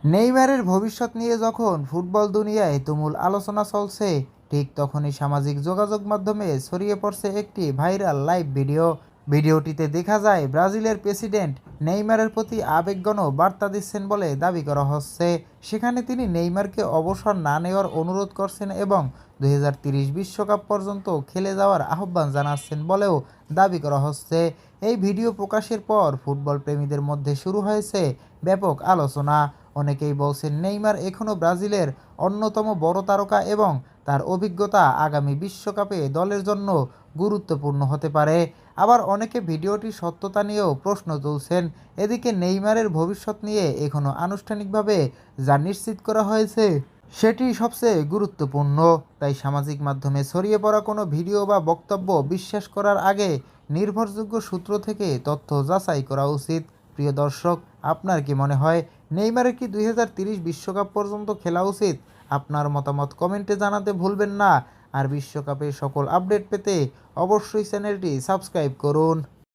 নেইমারের ভবিষ্যৎ নিয়ে যখন ফুটবল দুনিয়ায় তুমুল আলোচনা চলছে, ঠিক তখনই সামাজিক যোগাযোগ মাধ্যমে ছড়িয়ে পড়ছে একটি ভাইরাল লাইভ ভিডিও। ভিডিওটিতে দেখা যায় ব্রাজিলের প্রেসিডেন্ট নেইমারের প্রতি আবেগঘন বার্তা দিচ্ছেন বলে দাবি করা হচ্ছে। সেখানে তিনি নেইমারকে অবসর না নেওয়ার অনুরোধ করছেন এবং 2030 বিশ্বকাপ পর্যন্ত খেলে যাওয়ার আহ্বান জানাচ্ছেন বলেও দাবি করা হচ্ছে। এই ভিডিও প্রকাশের পর ফুটবল প্রেমীদের মধ্যে শুরু হয়েছে ব্যাপক আলোচনা। অনেকেই বলছেন নেইমার এখনও ব্রাজিলের অন্যতম বড় তারকা এবং তার অভিজ্ঞতা আগামী বিশ্বকাপে দলের জন্য গুরুত্বপূর্ণ হতে পারে। আবার অনেকে ভিডিওটির সত্যতা নিয়েও প্রশ্ন তুলছেন। এদিকে নেইমারের ভবিষ্যৎ নিয়ে এখনও আনুষ্ঠানিকভাবে যা নিশ্চিত করা হয়েছে সেটি সবচেয়ে গুরুত্বপূর্ণ। তাই সামাজিক মাধ্যমে ছড়িয়ে পড়া কোনো ভিডিও বা বক্তব্য বিশ্বাস করার আগে নির্ভরযোগ্য সূত্র থেকে তথ্য যাচাই করা উচিত। প্রিয় দর্শক, আপনার কি মনে হয় নেইমারের কি 2030 বিশ্বকাপ পর্যন্ত খেলা উচিত? আপনার মতামত কমেন্টে জানাতে ভুলবেন না। আর বিশ্বকাপের সকল আপডেট পেতে অবশ্যই চ্যানেলটি সাবস্ক্রাইব করুন।